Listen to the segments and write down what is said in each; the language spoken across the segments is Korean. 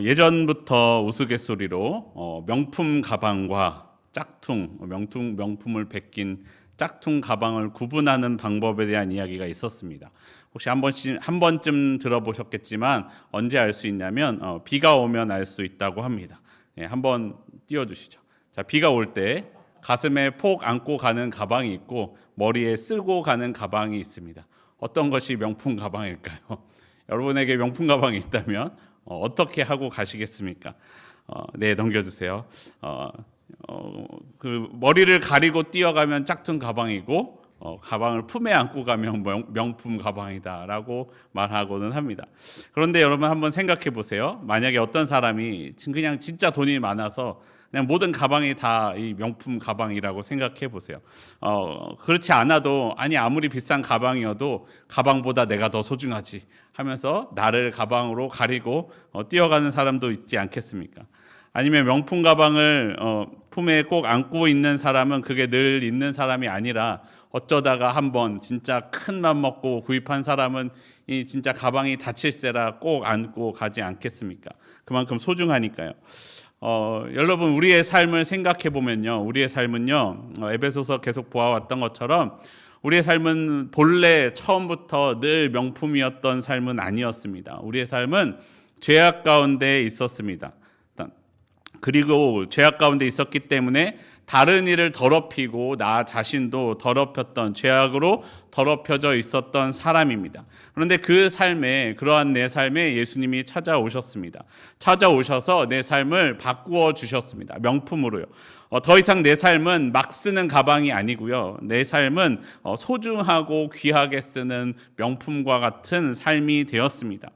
예전부터 우스갯소리로 명품 가방과 짝퉁, 명품을 베낀 짝퉁 가방을 구분하는 방법에 대한 이야기가 있었습니다. 혹시 한 번쯤 들어보셨겠지만 언제 알 수 있냐면 비가 오면 알 수 있다고 합니다. 한번 띄워주시죠. 자, 비가 올 때 가슴에 폭 안고 가는 가방이 있고 머리에 쓰고 가는 가방이 있습니다. 어떤 것이 명품 가방일까요? 여러분에게 명품 가방이 있다면 어떻게 하고 가시겠습니까? 네, 넘겨주세요. 그 머리를 가리고 뛰어가면 짝퉁 가방이고 가방을 품에 안고 가면 명품 가방이다라고 말하고는 합니다. 그런데 여러분 한번 생각해 보세요. 만약에 어떤 사람이 그냥 진짜 돈이 많아서 그냥 모든 가방이 다 이 명품 가방이라고 생각해 보세요. 그렇지 않아도 아무리 비싼 가방이어도 가방보다 내가 더 소중하지 하면서 나를 가방으로 가리고 뛰어가는 사람도 있지 않겠습니까? 아니면 명품 가방을 품에 꼭 안고 있는 사람은 그게 늘 있는 사람이 아니라 어쩌다가 한번 진짜 큰 맘 먹고 구입한 사람은 이 진짜 가방이 다칠세라 꼭 안고 가지 않겠습니까? 그만큼 소중하니까요. 여러분 우리의 삶을 생각해 보면요, 우리의 삶은요, 에베소서 계속 보아왔던 것처럼 우리의 삶은 본래 처음부터 늘 명품이었던 삶은 아니었습니다. 우리의 삶은 죄악 가운데 있었습니다. 그리고 죄악 가운데 있었기 때문에 다른 이를 더럽히고 나 자신도 더럽혔던, 죄악으로 더럽혀져 있었던 사람입니다. 그런데 그러한 내 삶에 예수님이 찾아오셨습니다. 찾아오셔서 내 삶을 바꾸어 주셨습니다. 명품으로요. 더 이상 내 삶은 막 쓰는 가방이 아니고요, 내 삶은 소중하고 귀하게 쓰는 명품과 같은 삶이 되었습니다.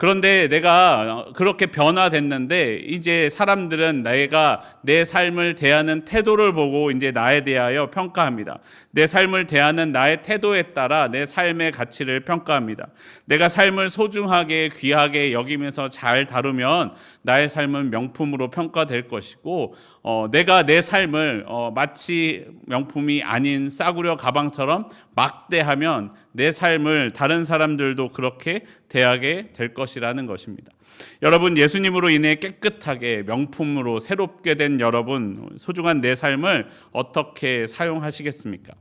그런데 내가 그렇게 변화됐는데 이제 사람들은 내가 내 삶을 대하는 태도를 보고 이제 나에 대하여 평가합니다. 내 삶을 대하는 나의 태도에 따라 내 삶의 가치를 평가합니다. 내가 삶을 소중하게 귀하게 여기면서 잘 다루면 나의 삶은 명품으로 평가될 것이고, 내가 내 삶을 마치 명품이 아닌 싸구려 가방처럼 막대하면 내 삶을 다른 사람들도 그렇게 대하게 될 것이라는 것입니다. 여러분, 예수님으로 인해 깨끗하게 명품으로 새롭게 된 여러분, 소중한 내 삶을 어떻게 사용하시겠습니까?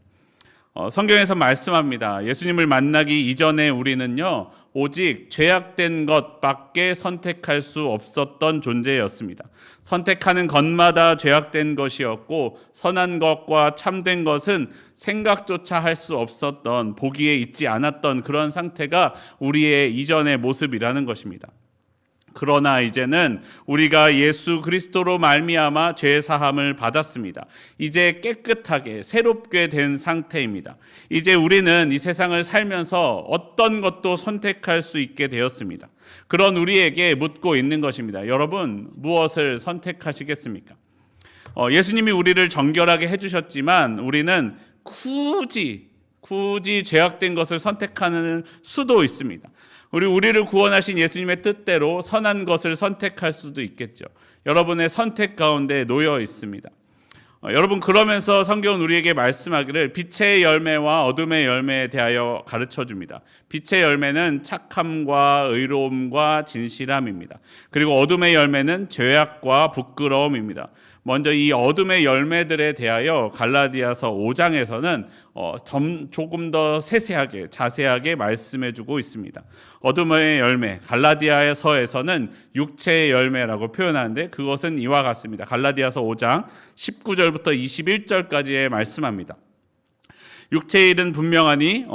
성경에서 말씀합니다. 예수님을 만나기 이전에 우리는요, 오직 죄악된 것밖에 선택할 수 없었던 존재였습니다. 선택하는 것마다 죄악된 것이었고, 선한 것과 참된 것은 생각조차 할 수 없었던, 보기에 있지 않았던 그런 상태가 우리의 이전의 모습이라는 것입니다. 그러나 이제는 우리가 예수 그리스도로 말미암아 죄 사함을 받았습니다. 이제 깨끗하게 새롭게 된 상태입니다. 이제 우리는 이 세상을 살면서 어떤 것도 선택할 수 있게 되었습니다. 그런 우리에게 묻고 있는 것입니다. 여러분, 무엇을 선택하시겠습니까? 예수님이 우리를 정결하게 해주셨지만 우리는 굳이 죄악된 것을 선택하는 수도 있습니다. 우리를 구원하신 예수님의 뜻대로 선한 것을 선택할 수도 있겠죠. 여러분의 선택 가운데 놓여 있습니다. 여러분, 그러면서 성경은 우리에게 말씀하기를 빛의 열매와 어둠의 열매에 대하여 가르쳐 줍니다. 빛의 열매는 착함과 의로움과 진실함입니다. 그리고 어둠의 열매는 죄악과 부끄러움입니다. 먼저 이 어둠의 열매들에 대하여 갈라디아서 5장에서는 조금 더 세세하게 자세하게 말씀해주고 있습니다. 어둠의 열매, 갈라디아서에서는 육체의 열매라고 표현하는데 그것은 이와 같습니다. 갈라디아서 5장 19절부터 21절까지의 말씀합니다. 육체의 일은 분명하니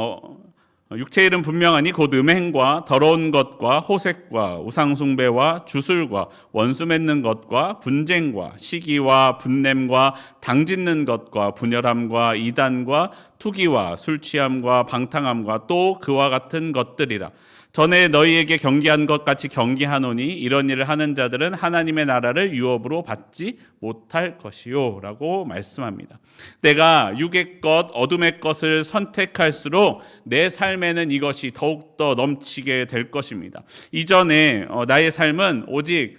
곧 음행과 더러운 것과 호색과 우상숭배와 주술과 원수 맺는 것과 분쟁과 시기와 분냄과 당짓는 것과 분열함과 이단과 투기와 술취함과 방탕함과 또 그와 같은 것들이라. 전에 너희에게 경계한 것 같이 경계하노니 이런 일을 하는 자들은 하나님의 나라를 유업으로 받지 못할 것이요 라고 말씀합니다. 내가 육의 것, 어둠의 것을 선택할수록 내 삶에는 이것이 더욱더 넘치게 될 것입니다. 이전에 나의 삶은 오직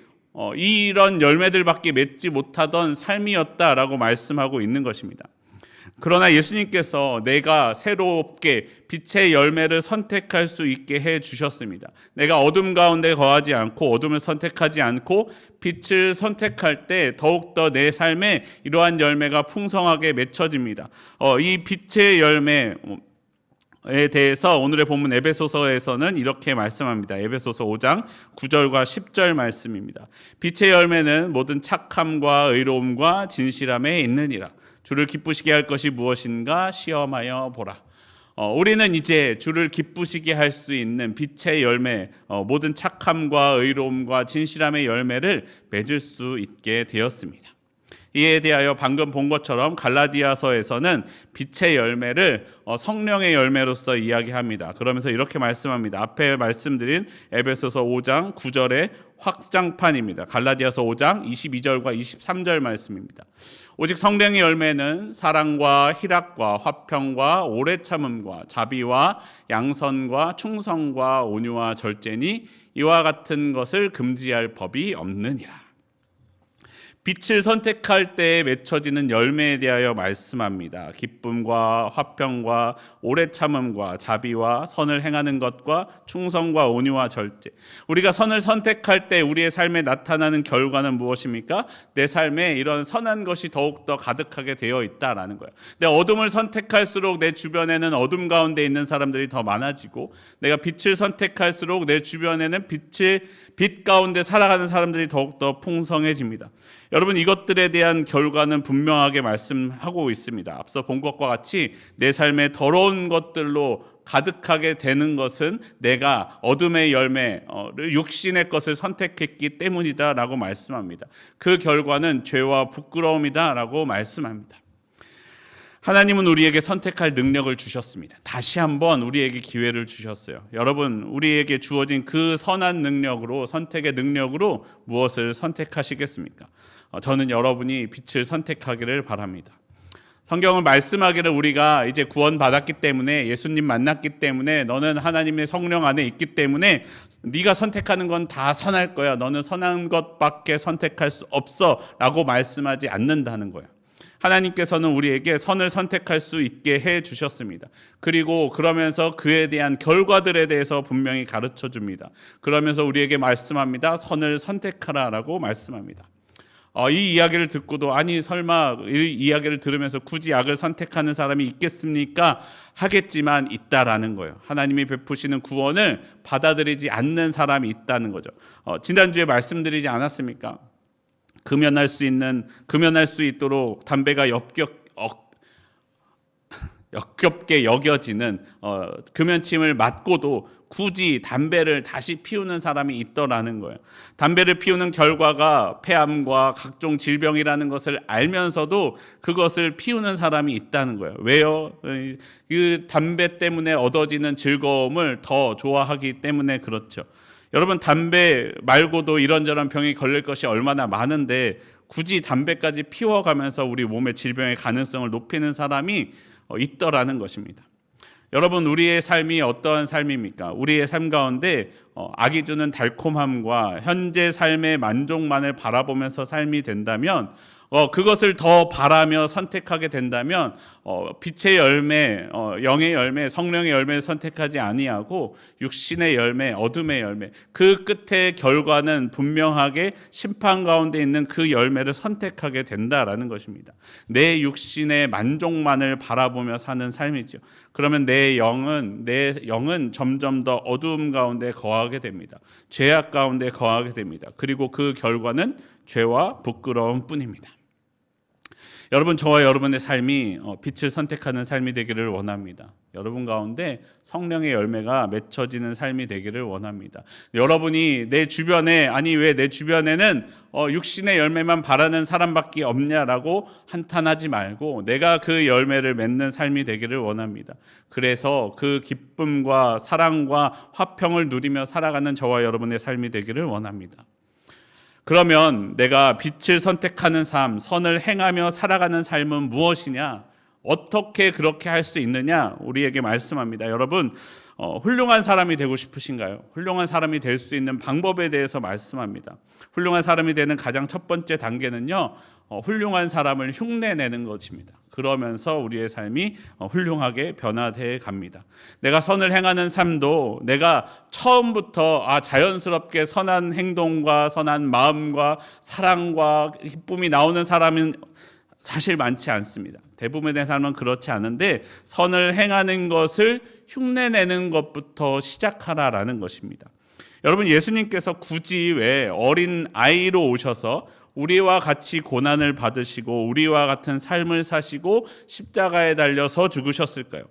이런 열매들밖에 맺지 못하던 삶이었다라고 말씀하고 있는 것입니다. 그러나 예수님께서 내가 새롭게 빛의 열매를 선택할 수 있게 해 주셨습니다. 내가 어둠 가운데 거하지 않고 어둠을 선택하지 않고 빛을 선택할 때 더욱더 내 삶에 이러한 열매가 풍성하게 맺혀집니다. 이 빛의 열매에 대해서 오늘의 본문 에베소서에서는 이렇게 말씀합니다. 에베소서 5장 9절과 10절 말씀입니다. 빛의 열매는 모든 착함과 의로움과 진실함에 있느니라. 주를 기쁘시게 할 것이 무엇인가 시험하여 보라. 우리는 이제 주를 기쁘시게 할 수 있는 빛의 열매, 모든 착함과 의로움과 진실함의 열매를 맺을 수 있게 되었습니다. 이에 대하여 방금 본 것처럼 갈라디아서에서는 빛의 열매를 성령의 열매로서 이야기합니다. 그러면서 이렇게 말씀합니다. 앞에 말씀드린 에베소서 5장 9절의 확장판입니다. 갈라디아서 5장 22절과 23절 말씀입니다. 오직 성령의 열매는 사랑과 희락과 화평과 오래 참음과 자비와 양선과 충성과 온유와 절제니 이와 같은 것을 금지할 법이 없느니라. 빛을 선택할 때 맺혀지는 열매에 대하여 말씀합니다. 기쁨과 화평과 오래 참음과 자비와 선을 행하는 것과 충성과 온유와 절제. 우리가 선을 선택할 때 우리의 삶에 나타나는 결과는 무엇입니까? 내 삶에 이런 선한 것이 더욱더 가득하게 되어 있다라는 거예요. 내 어둠을 선택할수록 내 주변에는 어둠 가운데 있는 사람들이 더 많아지고, 내가 빛을 선택할수록 내 주변에는 빛 가운데 살아가는 사람들이 더욱더 풍성해집니다. 여러분, 이것들에 대한 결과는 분명하게 말씀하고 있습니다. 앞서 본 것과 같이 내 삶에 더러운 것들로 가득하게 되는 것은 내가 어둠의 열매, 육신의 것을 선택했기 때문이다라고 말씀합니다. 그 결과는 죄와 부끄러움이다라고 말씀합니다. 하나님은 우리에게 선택할 능력을 주셨습니다. 다시 한번 우리에게 기회를 주셨어요. 여러분, 우리에게 주어진 그 선한 능력으로, 선택의 능력으로 무엇을 선택하시겠습니까? 저는 여러분이 빛을 선택하기를 바랍니다. 성경을 말씀하기를 우리가 이제 구원받았기 때문에, 예수님 만났기 때문에, 너는 하나님의 성령 안에 있기 때문에 네가 선택하는 건 다 선할 거야, 너는 선한 것밖에 선택할 수 없어 라고 말씀하지 않는다는 거예요. 하나님께서는 우리에게 선을 선택할 수 있게 해 주셨습니다. 그리고 그러면서 그에 대한 결과들에 대해서 분명히 가르쳐 줍니다. 그러면서 우리에게 말씀합니다. 선을 선택하라라고 말씀합니다. 이 이야기를 듣고도, 아니 설마 이 이야기를 들으면서 굳이 악을 선택하는 사람이 있겠습니까? 하겠지만 있다라는 거예요. 하나님이 베푸시는 구원을 받아들이지 않는 사람이 있다는 거죠. 지난주에 말씀드리지 않았습니까? 금연할 수 있도록 담배가 역겹게 여겨지는 금연침을 맞고도 굳이 담배를 다시 피우는 사람이 있더라는 거예요. 담배를 피우는 결과가 폐암과 각종 질병이라는 것을 알면서도 그것을 피우는 사람이 있다는 거예요. 왜요? 그 담배 때문에 얻어지는 즐거움을 더 좋아하기 때문에 그렇죠. 여러분, 담배 말고도 이런저런 병이 걸릴 것이 얼마나 많은데 굳이 담배까지 피워가면서 우리 몸의 질병의 가능성을 높이는 사람이 있더라는 것입니다. 여러분, 우리의 삶이 어떠한 삶입니까? 우리의 삶 가운데 악이 주는 달콤함과 현재 삶의 만족만을 바라보면서 삶이 된다면, 그것을 더 바라며 선택하게 된다면 빛의 열매, 영의 열매, 성령의 열매를 선택하지 아니하고 육신의 열매, 어둠의 열매, 그 끝의 결과는 분명하게 심판 가운데 있는 그 열매를 선택하게 된다라는 것입니다. 내 육신의 만족만을 바라보며 사는 삶이죠. 그러면 내 영은 점점 더 어두움 가운데 거하게 됩니다. 죄악 가운데 거하게 됩니다. 그리고 그 결과는 죄와 부끄러움 뿐입니다. 여러분, 저와 여러분의 삶이 빛을 선택하는 삶이 되기를 원합니다. 여러분 가운데 성령의 열매가 맺혀지는 삶이 되기를 원합니다. 여러분이 내 주변에, 아니 왜 내 주변에는 육신의 열매만 바라는 사람밖에 없냐라고 한탄하지 말고 내가 그 열매를 맺는 삶이 되기를 원합니다. 그래서 그 기쁨과 사랑과 화평을 누리며 살아가는 저와 여러분의 삶이 되기를 원합니다. 그러면 내가 빛을 선택하는 삶, 선을 행하며 살아가는 삶은 무엇이냐? 어떻게 그렇게 할 수 있느냐? 우리에게 말씀합니다. 여러분, 훌륭한 사람이 되고 싶으신가요? 훌륭한 사람이 될 수 있는 방법에 대해서 말씀합니다. 훌륭한 사람이 되는 가장 첫 번째 단계는요, 훌륭한 사람을 흉내내는 것입니다. 그러면서 우리의 삶이 훌륭하게 변화되어 갑니다. 내가 선을 행하는 삶도 내가 처음부터 자연스럽게 선한 행동과 선한 마음과 사랑과 기쁨이 나오는 사람은 사실 많지 않습니다. 대부분의 삶은 그렇지 않은데 선을 행하는 것을 흉내내는 것부터 시작하라라는 것입니다. 여러분, 예수님께서 굳이 왜 어린 아이로 오셔서 우리와 같이 고난을 받으시고 우리와 같은 삶을 사시고 십자가에 달려서 죽으셨을까요?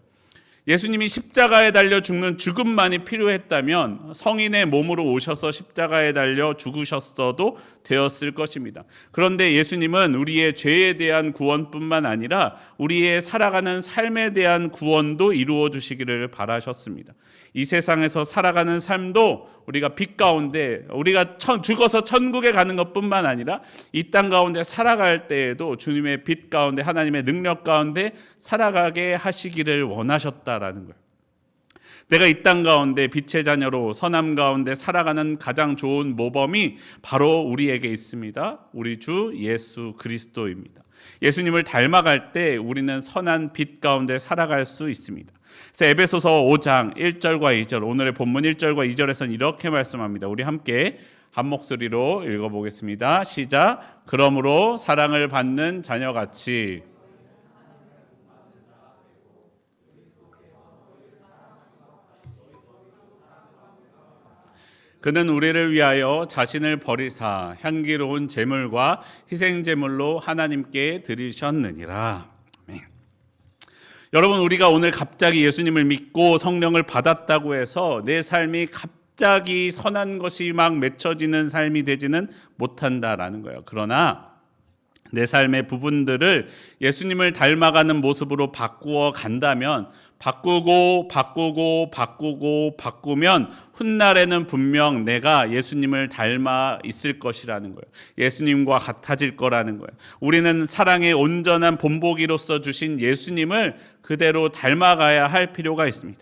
예수님이 십자가에 달려 죽는 죽음만이 필요했다면 성인의 몸으로 오셔서 십자가에 달려 죽으셨어도 되었을 것입니다. 그런데 예수님은 우리의 죄에 대한 구원뿐만 아니라 우리의 살아가는 삶에 대한 구원도 이루어 주시기를 바라셨습니다. 이 세상에서 살아가는 삶도 우리가 빛 가운데 우리가 죽어서 천국에 가는 것뿐만 아니라 이 땅 가운데 살아갈 때에도 주님의 빛 가운데 하나님의 능력 가운데 살아가게 하시기를 원하셨다라는 거예요. 내가 이 땅 가운데 빛의 자녀로 선함 가운데 살아가는 가장 좋은 모범이 바로 우리에게 있습니다. 우리 주 예수 그리스도입니다. 예수님을 닮아갈 때 우리는 선한 빛 가운데 살아갈 수 있습니다. 그래서 에베소서 5장 1절과 2절, 오늘의 본문 1절과 2절에서는 이렇게 말씀합니다. 우리 함께 한 목소리로 읽어보겠습니다. 시작. 그러므로 사랑을 받는 자녀같이 그는 우리를 위하여 자신을 버리사 향기로운 제물과 희생 제물로 하나님께 드리셨느니라. 아멘. 여러분, 우리가 오늘 갑자기 예수님을 믿고 성령을 받았다고 해서 내 삶이 갑자기 선한 것이 막 맺혀지는 삶이 되지는 못한다라는 거예요. 그러나 내 삶의 부분들을 예수님을 닮아가는 모습으로 바꾸어 간다면 바꾸면 훗날에는 분명 내가 예수님을 닮아 있을 것이라는 거예요. 예수님과 같아질 거라는 거예요. 우리는 사랑의 온전한 본보기로서 주신 예수님을 그대로 닮아가야 할 필요가 있습니다.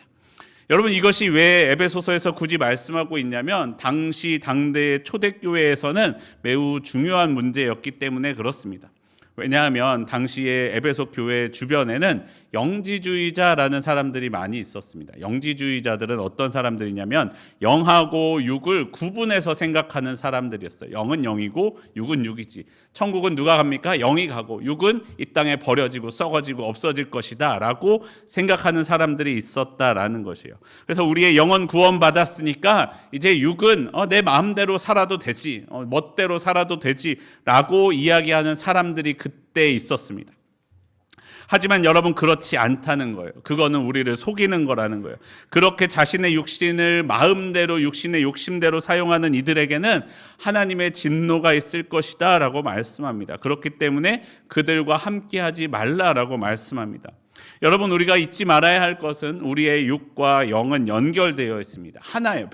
여러분, 이것이 왜 에베소서에서 굳이 말씀하고 있냐면 당시 당대의 초대교회에서는 매우 중요한 문제였기 때문에 그렇습니다. 왜냐하면 당시에 에베소 교회 주변에는 영지주의자라는 사람들이 많이 있었습니다. 영지주의자들은 어떤 사람들이냐면 영하고 육을 구분해서 생각하는 사람들이었어요. 영은 영이고 육은 육이지. 천국은 누가 갑니까? 영이 가고 육은 이 땅에 버려지고 썩어지고 없어질 것이다 라고 생각하는 사람들이 있었다라는 것이에요. 그래서 우리의 영혼 구원받았으니까 이제 육은 내 마음대로 살아도 되지, 멋대로 살아도 되지 라고 이야기하는 사람들이 그때 있었습니다. 하지만 여러분, 그렇지 않다는 거예요. 그거는 우리를 속이는 거라는 거예요. 그렇게 자신의 육신을 마음대로 육신의 욕심대로 사용하는 이들에게는 하나님의 진노가 있을 것이다 라고 말씀합니다. 그렇기 때문에 그들과 함께하지 말라라고 말씀합니다. 여러분, 우리가 잊지 말아야 할 것은 우리의 육과 영은 연결되어 있습니다. 하나예요.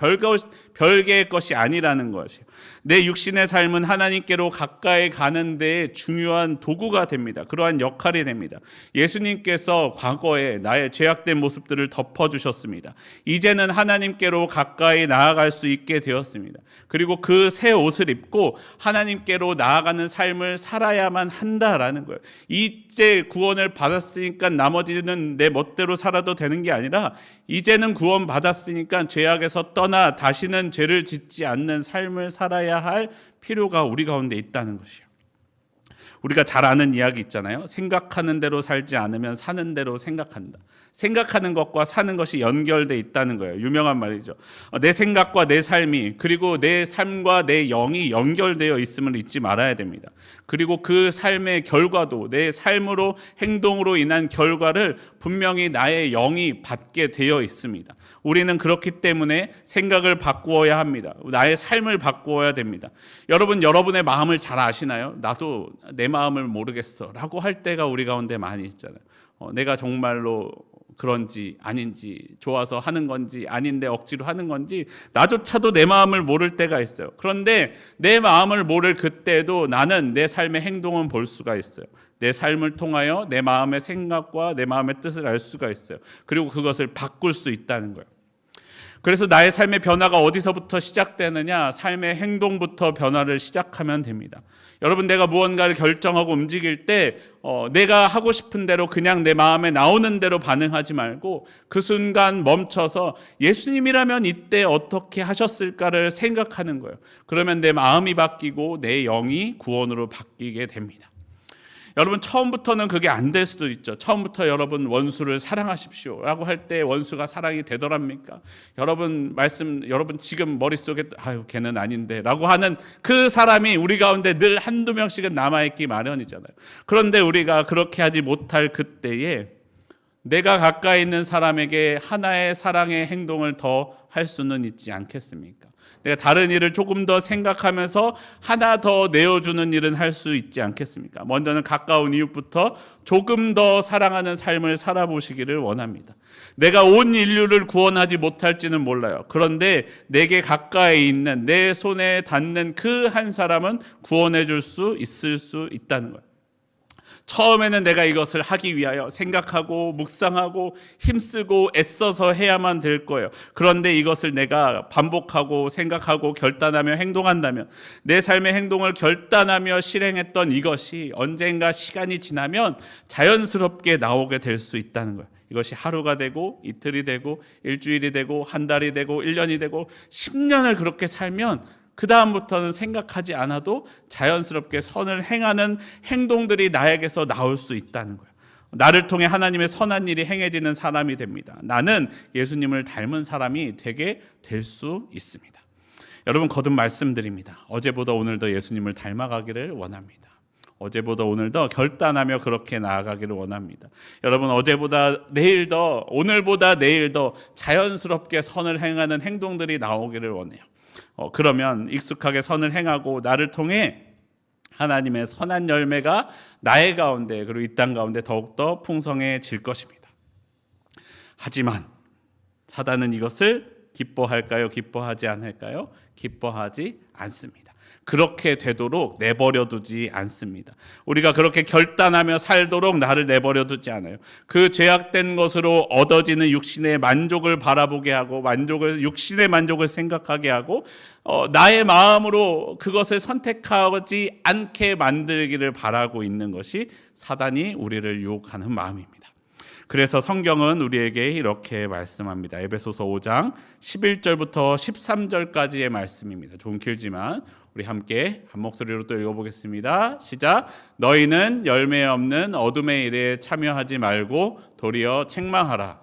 별개의 것이 아니라는 것이에요. 내 육신의 삶은 하나님께로 가까이 가는 데에 중요한 도구가 됩니다. 그러한 역할이 됩니다. 예수님께서 과거에 나의 죄악된 모습들을 덮어주셨습니다. 이제는 하나님께로 가까이 나아갈 수 있게 되었습니다. 그리고 그 새 옷을 입고 하나님께로 나아가는 삶을 살아야만 한다라는 거예요. 이제 구원을 받았으니까 나머지는 내 멋대로 살아도 되는 게 아니라 이제는 구원 받았으니까 죄악에서 떠나 다시는 죄를 짓지 않는 삶을 살아야 할 필요가 우리 가운데 있다는 것이에요. 우리가 잘 아는 이야기 있잖아요. 생각하는 대로 살지 않으면 사는 대로 생각한다. 생각하는 것과 사는 것이 연결돼 있다는 거예요. 유명한 말이죠. 내 생각과 내 삶이, 그리고 내 삶과 내 영이 연결되어 있음을 잊지 말아야 됩니다. 그리고 그 삶의 결과도, 내 삶으로 행동으로 인한 결과를 분명히 나의 영이 받게 되어 있습니다. 우리는 그렇기 때문에 생각을 바꾸어야 합니다. 나의 삶을 바꾸어야 됩니다. 여러분, 여러분의 마음을 잘 아시나요? 나도 내 마음을 모르겠어 라고 할 때가 우리 가운데 많이 있잖아요. 내가 정말로 그런지 아닌지, 좋아서 하는 건지 아닌데 억지로 하는 건지 나조차도 내 마음을 모를 때가 있어요. 그런데 내 마음을 모를 그때도 나는 내 삶의 행동은 볼 수가 있어요. 내 삶을 통하여 내 마음의 생각과 내 마음의 뜻을 알 수가 있어요. 그리고 그것을 바꿀 수 있다는 거예요. 그래서 나의 삶의 변화가 어디서부터 시작되느냐? 삶의 행동부터 변화를 시작하면 됩니다. 여러분, 내가 무언가를 결정하고 움직일 때 내가 하고 싶은 대로 그냥 내 마음에 나오는 대로 반응하지 말고 그 순간 멈춰서 예수님이라면 이때 어떻게 하셨을까를 생각하는 거예요. 그러면 내 마음이 바뀌고 내 영이 구원으로 바뀌게 됩니다. 여러분, 처음부터는 그게 안 될 수도 있죠. 처음부터 여러분 원수를 사랑하십시오 라고 할 때 원수가 사랑이 되더랍니까? 여러분 지금 머릿속에 아유 걔는 아닌데 라고 하는 그 사람이 우리 가운데 늘 한두 명씩은 남아있기 마련이잖아요. 그런데 우리가 그렇게 하지 못할 그때에 내가 가까이 있는 사람에게 하나의 사랑의 행동을 더 할 수는 있지 않겠습니까? 내가 다른 일을 조금 더 생각하면서 하나 더 내어주는 일은 할 수 있지 않겠습니까? 먼저는 가까운 이웃부터 조금 더 사랑하는 삶을 살아보시기를 원합니다. 내가 온 인류를 구원하지 못할지는 몰라요. 그런데 내게 가까이 있는 내 손에 닿는 그 한 사람은 구원해 줄 수 있을 수 있다는 거예요. 처음에는 내가 이것을 하기 위하여 생각하고 묵상하고 힘쓰고 애써서 해야만 될 거예요. 그런데 이것을 내가 반복하고 생각하고 결단하며 행동한다면, 내 삶의 행동을 결단하며 실행했던 이것이 언젠가 시간이 지나면 자연스럽게 나오게 될 수 있다는 거예요. 이것이 하루가 되고 이틀이 되고 일주일이 되고 한 달이 되고 1년이 되고 10년을 그렇게 살면 그 다음부터는 생각하지 않아도 자연스럽게 선을 행하는 행동들이 나에게서 나올 수 있다는 거예요. 나를 통해 하나님의 선한 일이 행해지는 사람이 됩니다. 나는 예수님을 닮은 사람이 되게 될 수 있습니다. 여러분, 거듭 말씀드립니다. 어제보다 오늘 더 예수님을 닮아가기를 원합니다. 어제보다 오늘 더 결단하며 그렇게 나아가기를 원합니다. 여러분, 어제보다 내일 더, 오늘보다 내일 더 자연스럽게 선을 행하는 행동들이 나오기를 원해요. 그러면 익숙하게 선을 행하고 나를 통해 하나님의 선한 열매가 나의 가운데 그리고 이 땅 가운데 더욱더 풍성해질 것입니다. 하지만 사단은 이것을 기뻐할까요? 기뻐하지 않을까요? 기뻐하지 않습니다. 그렇게 되도록 내버려 두지 않습니다. 우리가 그렇게 결단하며 살도록 나를 내버려 두지 않아요. 그 죄악된 것으로 얻어지는 육신의 만족을 바라보게 하고 육신의 만족을 생각하게 하고 나의 마음으로 그것을 선택하지 않게 만들기를 바라고 있는 것이 사단이 우리를 유혹하는 마음입니다. 그래서 성경은 우리에게 이렇게 말씀합니다. 에베소서 5장 11절부터 13절까지의 말씀입니다. 좀 길지만 우리 함께 한 목소리로 또 읽어보겠습니다. 시작. 너희는 열매 없는 어둠의 일에 참여하지 말고 도리어 책망하라.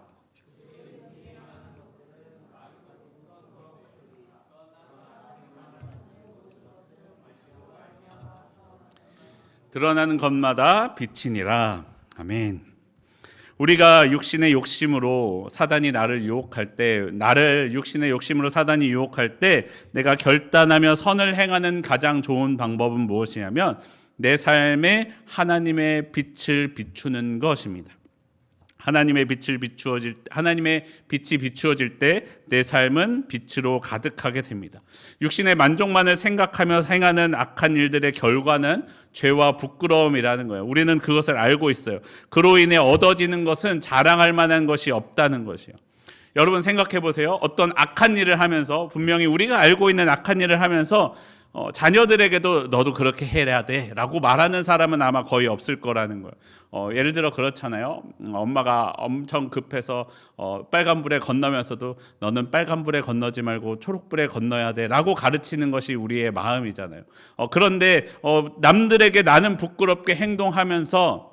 드러나는 것마다 빛이니라. 아멘. 우리가 육신의 욕심으로 사단이 나를 유혹할 때, 육신의 욕심으로 사단이 유혹할 때 내가 결단하며 선을 행하는 가장 좋은 방법은 무엇이냐면 내 삶에 하나님의 빛을 비추는 것입니다. 하나님의 빛이 비추어질 때 내 삶은 빛으로 가득하게 됩니다. 육신의 만족만을 생각하며 행하는 악한 일들의 결과는 죄와 부끄러움이라는 거예요. 우리는 그것을 알고 있어요. 그로 인해 얻어지는 것은 자랑할 만한 것이 없다는 것이요. 여러분 생각해 보세요. 어떤 악한 일을 하면서, 분명히 우리가 알고 있는 악한 일을 하면서 자녀들에게도 너도 그렇게 해야 돼 라고 말하는 사람은 아마 거의 없을 거라는 거예요. 예를 들어 그렇잖아요. 엄마가 엄청 급해서 빨간불에 건너면서도 너는 빨간불에 건너지 말고 초록불에 건너야 돼 라고 가르치는 것이 우리의 마음이잖아요. 그런데 남들에게 나는 부끄럽게 행동하면서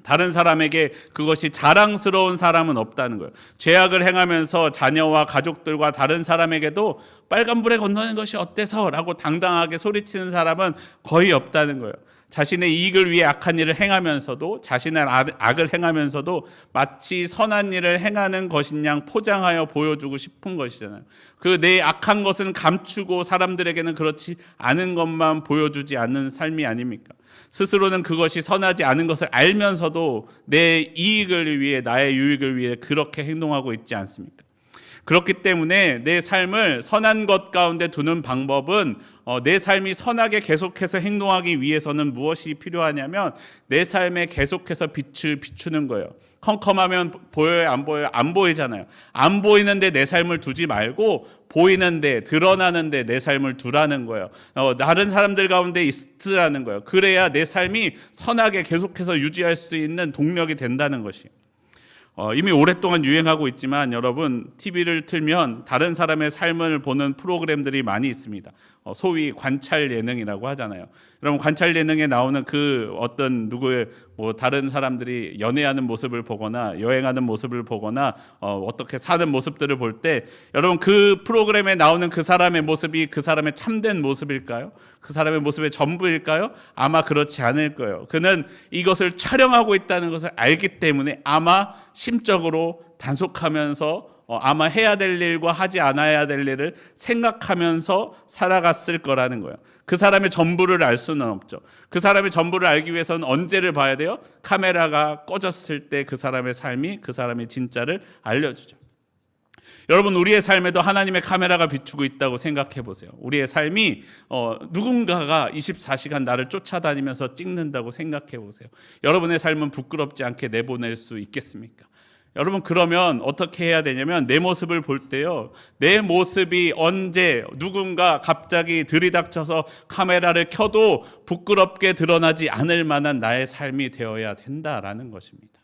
다른 사람에게 그것이 자랑스러운 사람은 없다는 거예요. 죄악을 행하면서 자녀와 가족들과 다른 사람에게도 빨간불에 건너는 것이 어때서? 라고 당당하게 소리치는 사람은 거의 없다는 거예요. 자신의 이익을 위해 악한 일을 행하면서도, 자신의 악을 행하면서도 마치 선한 일을 행하는 것인 양 포장하여 보여주고 싶은 것이잖아요. 그 내 악한 것은 감추고 사람들에게는 그렇지 않은 것만 보여주지 않는 삶이 아닙니까? 스스로는 그것이 선하지 않은 것을 알면서도 내 이익을 위해, 나의 유익을 위해 그렇게 행동하고 있지 않습니까? 그렇기 때문에 내 삶을 선한 것 가운데 두는 방법은 내 삶이 선하게 계속해서 행동하기 위해서는 무엇이 필요하냐면 내 삶에 계속해서 빛을 비추는 거예요. 컴컴하면 보여요? 안 보여요? 안 보이잖아요. 안 보이는데 내 삶을 두지 말고 보이는데, 드러나는데 내 삶을 두라는 거예요. 다른 사람들 가운데 있으라는 거예요. 그래야 내 삶이 선하게 계속해서 유지할 수 있는 동력이 된다는 것이에요. 이미 오랫동안 유행하고 있지만 여러분, TV를 틀면 다른 사람의 삶을 보는 프로그램들이 많이 있습니다. 소위 관찰 예능이라고 하잖아요. 여러분, 관찰 예능에 나오는 그 어떤 누구의 다른 사람들이 연애하는 모습을 보거나 여행하는 모습을 보거나 어떻게 사는 모습들을 볼 때 여러분, 그 프로그램에 나오는 그 사람의 모습이 그 사람의 참된 모습일까요? 그 사람의 모습의 전부일까요? 아마 그렇지 않을 거예요. 그는 이것을 촬영하고 있다는 것을 알기 때문에 아마 심적으로 단속하면서 아마 해야 될 일과 하지 않아야 될 일을 생각하면서 살아갔을 거라는 거예요. 그 사람의 전부를 알 수는 없죠. 그 사람의 전부를 알기 위해서는 언제를 봐야 돼요? 카메라가 꺼졌을 때 그 사람의 삶이 그 사람의 진짜를 알려주죠. 여러분, 우리의 삶에도 하나님의 카메라가 비추고 있다고 생각해 보세요. 우리의 삶이 누군가가 24시간 나를 쫓아다니면서 찍는다고 생각해 보세요. 여러분의 삶은 부끄럽지 않게 내보낼 수 있겠습니까? 여러분, 그러면 어떻게 해야 되냐면 내 모습을 볼 때요, 내 모습이 언제 누군가 갑자기 들이닥쳐서 카메라를 켜도 부끄럽게 드러나지 않을 만한 나의 삶이 되어야 된다라는 것입니다.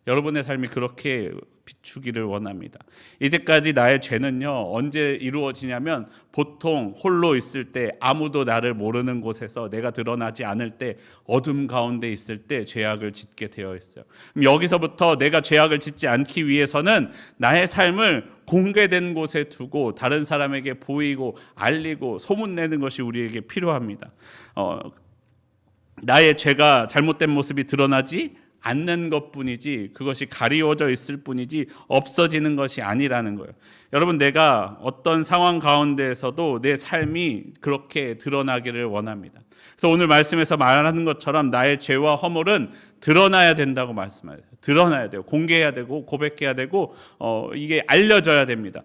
여러분의 삶이 그렇게 비추기를 원합니다. 이제까지 나의 죄는요, 언제 이루어지냐면 보통 홀로 있을 때, 아무도 나를 모르는 곳에서 내가 드러나지 않을 때, 어둠 가운데 있을 때 죄악을 짓게 되어 있어요. 그럼 여기서부터 내가 죄악을 짓지 않기 위해서는 나의 삶을 공개된 곳에 두고 다른 사람에게 보이고 알리고 소문내는 것이 우리에게 필요합니다. 나의 죄가 잘못된 모습이 드러나지 않는 것뿐이지, 그것이 가리워져 있을 뿐이지 없어지는 것이 아니라는 거예요. 여러분, 내가 어떤 상황 가운데에서도 내 삶이 그렇게 드러나기를 원합니다. 그래서 오늘 말씀에서 말하는 것처럼 나의 죄와 허물은 드러나야 된다고 말씀하세요. 드러나야 돼요. 공개해야 되고 고백해야 되고 이게 알려져야 됩니다.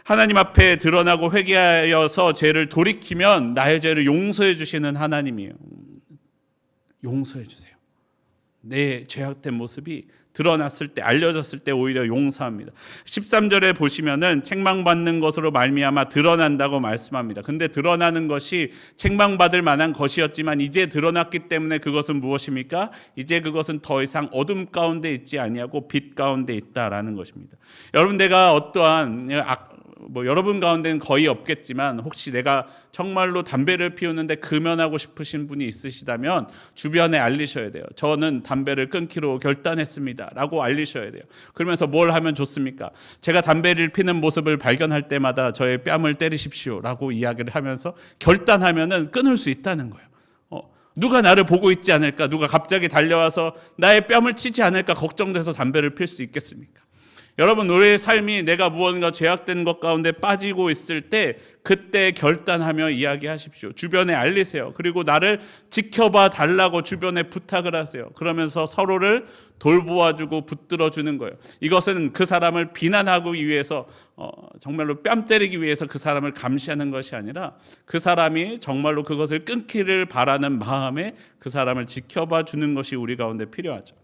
하나님 앞에 드러나고 회개하여서 죄를 돌이키면 나의 죄를 용서해 주시는 하나님이에요. 용서해 주세요. 내 죄악된 모습이 드러났을 때, 알려졌을 때 오히려 용서합니다. 13절에 보시면은 책망받는 것으로 말미암아 드러난다고 말씀합니다. 근데 드러나는 것이 책망받을 만한 것이었지만 이제 드러났기 때문에 그것은 무엇입니까? 이제 그것은 더 이상 어둠 가운데 있지 아니하고 빛 가운데 있다라는 것입니다. 여러분, 내가 어떠한 여러분 가운데는 거의 없겠지만 혹시 내가 정말로 담배를 피우는데 금연하고 싶으신 분이 있으시다면 주변에 알리셔야 돼요. 저는 담배를 끊기로 결단했습니다 라고 알리셔야 돼요. 그러면서 뭘 하면 좋습니까? 제가 담배를 피는 모습을 발견할 때마다 저의 뺨을 때리십시오 라고 이야기를 하면서 결단하면은 끊을 수 있다는 거예요. 누가 나를 보고 있지 않을까? 누가 갑자기 달려와서 나의 뺨을 치지 않을까 걱정돼서 담배를 필 수 있겠습니까? 여러분, 우리의 삶이 내가 무언가 죄악된 것 가운데 빠지고 있을 때 그때 결단하며 이야기하십시오. 주변에 알리세요. 그리고 나를 지켜봐 달라고 주변에 부탁을 하세요. 그러면서 서로를 돌보아주고 붙들어주는 거예요. 이것은 그 사람을 비난하기 위해서 정말로 뺨 때리기 위해서 그 사람을 감시하는 것이 아니라 그 사람이 정말로 그것을 끊기를 바라는 마음에 그 사람을 지켜봐 주는 것이 우리 가운데 필요하죠.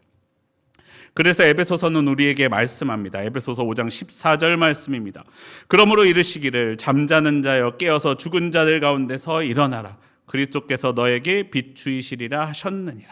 그래서 에베소서는 우리에게 말씀합니다. 에베소서 5장 14절 말씀입니다. 그러므로 이르시기를 잠자는 자여 깨어서 죽은 자들 가운데서 일어나라. 그리스도께서 너에게 비추이시리라 하셨느니라.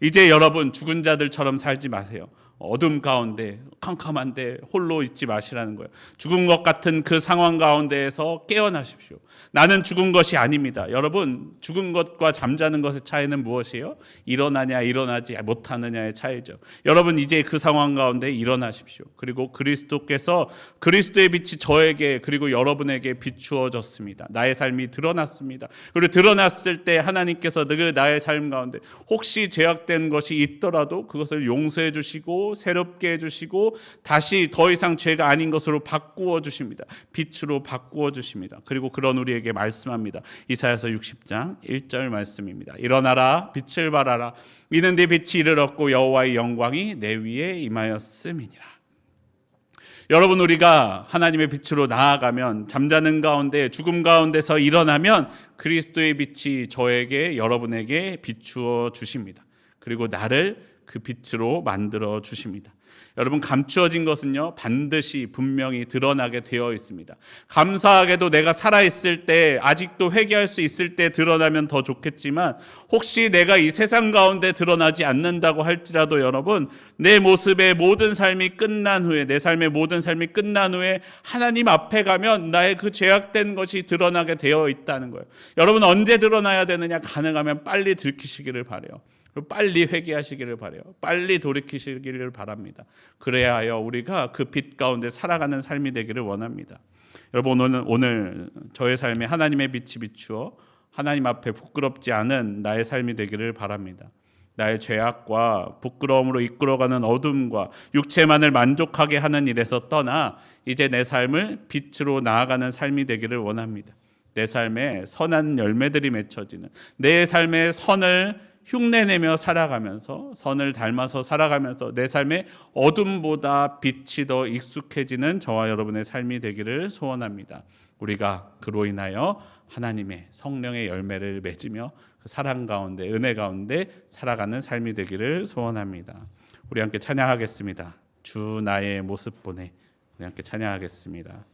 이제 여러분, 죽은 자들처럼 살지 마세요. 어둠 가운데 캄캄한데 홀로 있지 마시라는 거예요. 죽은 것 같은 그 상황 가운데에서 깨어나십시오. 나는 죽은 것이 아닙니다. 여러분, 죽은 것과 잠자는 것의 차이는 무엇이에요? 일어나냐 일어나지 못하느냐의 차이죠. 여러분, 이제 그 상황 가운데 일어나십시오. 그리고 그리스도께서, 그리스도의 빛이 저에게 그리고 여러분에게 비추어졌습니다. 나의 삶이 드러났습니다. 그리고 드러났을 때 하나님께서 그 나의 삶 가운데 혹시 죄악된 것이 있더라도 그것을 용서해 주시고 새롭게 해주시고 다시 더 이상 죄가 아닌 것으로 바꾸어 주십니다. 빛으로 바꾸어 주십니다. 그리고 그런 우리에게 말씀합니다. 이사야서 60장 1절 말씀입니다. 일어나라, 빛을 발하라. 이는 네 빛이 이르렀고 여호와의 영광이 내 위에 임하였음이니라. 여러분, 우리가 하나님의 빛으로 나아가면, 잠자는 가운데 죽음 가운데서 일어나면 그리스도의 빛이 저에게, 여러분에게 비추어 주십니다. 그리고 나를 그 빛으로 만들어 주십니다. 여러분, 감추어진 것은요 반드시 분명히 드러나게 되어 있습니다. 감사하게도 내가 살아있을 때, 아직도 회개할 수 있을 때 드러나면 더 좋겠지만, 혹시 내가 이 세상 가운데 드러나지 않는다고 할지라도 여러분, 내 모습의 모든 삶이 끝난 후에, 내 삶의 모든 삶이 끝난 후에 하나님 앞에 가면 나의 그 죄악된 것이 드러나게 되어 있다는 거예요. 여러분, 언제 드러나야 되느냐? 가능하면 빨리 들키시기를 바라요. 빨리 회개하시기를 바라요. 빨리 돌이키시기를 바랍니다. 그래야 하여 우리가 그 빛 가운데 살아가는 삶이 되기를 원합니다. 여러분, 오늘 저의 삶에 하나님의 빛이 비추어 하나님 앞에 부끄럽지 않은 나의 삶이 되기를 바랍니다. 나의 죄악과 부끄러움으로 이끌어가는 어둠과 육체만을 만족하게 하는 일에서 떠나 이제 내 삶을 빛으로 나아가는 삶이 되기를 원합니다. 내 삶에 선한 열매들이 맺혀지는, 내 삶의 선을 흉내내며 살아가면서, 선을 닮아서 살아가면서 내 삶의 어둠보다 빛이 더 익숙해지는 저와 여러분의 삶이 되기를 소원합니다. 우리가 그로 인하여 하나님의 성령의 열매를 맺으며 그 사랑 가운데, 은혜 가운데 살아가는 삶이 되기를 소원합니다. 우리 함께 찬양하겠습니다. 주 나의 모습 보내. 우리 함께 찬양하겠습니다.